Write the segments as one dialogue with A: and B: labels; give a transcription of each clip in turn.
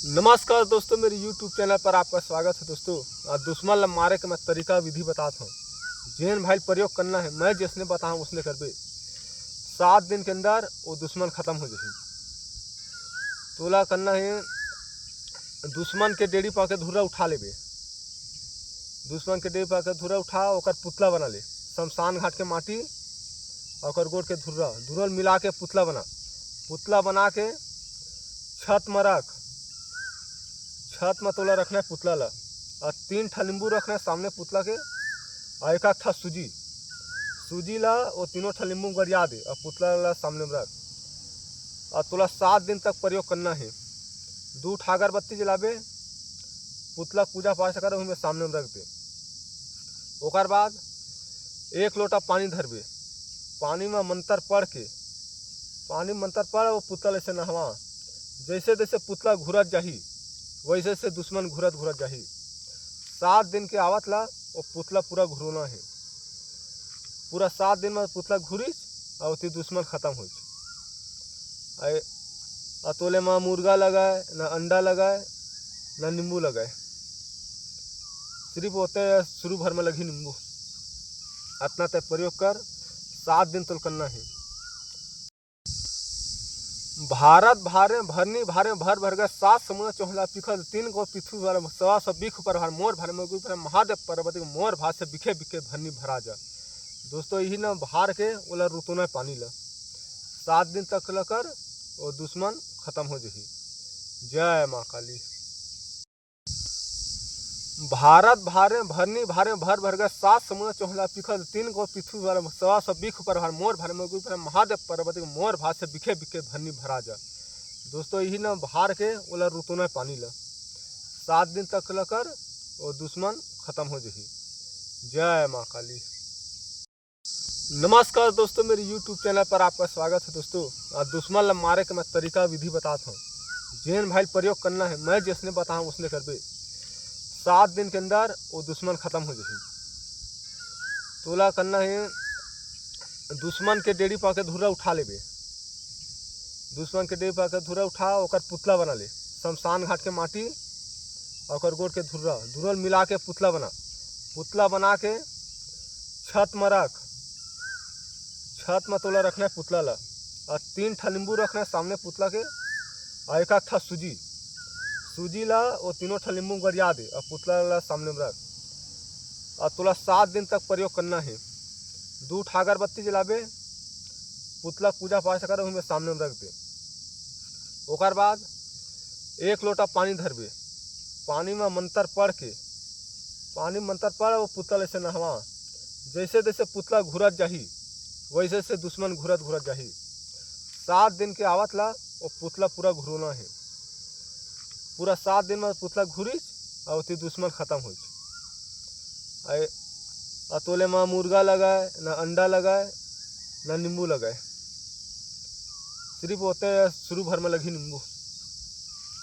A: नमस्कार दोस्तों, मेरे YouTube चैनल पर आपका स्वागत है। दोस्तों आज दुश्मन ला मारे के मैं तरीका विधि बताता हूँ। जेन भाई प्रयोग करना है, मैं जिसने बताऊँ उसने करबे। 7 दिन के अंदर वो दुश्मन खत्म हो जाए। तोला करना है, दुश्मन के डेड़ी पाके धुरा उठा लेबे। दुश्मन के डेड़ी पाके धुरा उठा ओकर पुतला बना ले। शमशान घाट के माटी और गोड़ के धुरा धुरल मिला के पुतला बना के छत में रख। छत में तोला रखना है पुतला ला, और 3 ठा नींबू रखना है सामने पुतला के, और एक ठा सूजी ला वो 3 ठा नींबू गरिया दे और पुतला ला सामने में रख। और तोला 7 दिन तक प्रयोग करना है। 2 ठा अगरबत्ती जलाबे, पुतला पूजा पाठ कर उनमें सामने में रख दे। ओकर बाद 1 लोटा पानी धरबे। पानी में मंत्र पढ़ के वो पुतला ऐसे नहवा। जैसे जैसे पुतला घुरत जाही वैसे से दुश्मन घुरत जाही। 7 दिन के आवत ला वो पुतला पूरा घुरोना है। पूरा 7 दिन में पुतला घुरिस और दुश्मन खत्म हो। तोले में मुर्गा लगाए ना अंडा लगाए ना नींबू लगाए, सिर्फ होते शुरू भर में लगी नींबू। अपना तय प्रयोग कर, 7 दिन तो करना है। भारत भारे भरनी भारे भर भर गए 7 समुद्र चौहला पिखल 3 गो पिथु वाला 100 बिख पर भर मोर भर में पर महादेव पर्वत मोर भात से बिखे बिखे भरनी भरा जा। दोस्तों यही ना भार के ओला रुतुना पानी ला 7 दिन तक लकर और दुश्मन खत्म हो जाही। जय माँ काली। भारत भारे भरनी भारे भर भर गए 7 समुद्र चौहला पिखल 3 गो पिथु वाला 100 बिख पर भर मोर भर में पर महादेव पर्वत मोर भात से बिखे बिखे भरनी भरा जा। दोस्तों यही ना भार के ओला रुतुना पानी ला 7 दिन तक लकर और दुश्मन खत्म हो जाही। जय माँ काली। नमस्कार दोस्तों, मेरे YouTube चैनल पर आपका स्वागत है। दोस्तों आज दुश्मन ला मारे के मैं तरीका विधि बताता हूँ। जेन भाई प्रयोग करना है, मैं जिसने बताऊँ उसने करबे। 7 दिन के अंदर वो दुश्मन खत्म हो जाए। तोला करना है, दुश्मन के डेड़ी पाके धुरा उठा लेबे। दुश्मन के डेड़ी पाके धुरा उठा ओकर पुतला बना ले। शमशान घाट के माटी और गोड़ के धुरल मिला के पुतला बना के छत में रख। छत में तोला रखना है पुतला ला, और 3 ठा नींबू रखना है सामने पुतला के, और एक ठा सूजी ला वो 3 ठा नींबू गरिया दे और पुतला ला सामने में रख। और तोला 7 दिन तक प्रयोग करना है। 2 ठा अगरबत्ती जलाबे, पुतला पूजा पाठ कर उनमें सामने में रख दे। ओकर बाद 1 लोटा पानी धरबे। पानी में मंत्र पढ़ वो पुतला ऐसे नहवा। जैसे जैसे पुतला घुरत जाही वैसे से दुश्मन घुरत जाही। 7 दिन के आवत ला वो पुतला पूरा घुरोना है। पूरा 7 दिन में पुतला घुरिस और दुश्मन खत्म हो। तोले में मुर्गा लगाए ना अंडा लगाए ना नींबू लगाए, सिर्फ होते शुरू भर में लगी नींबू।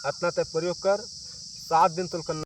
A: अपना तय प्रयोग कर, 7 दिन तो करना।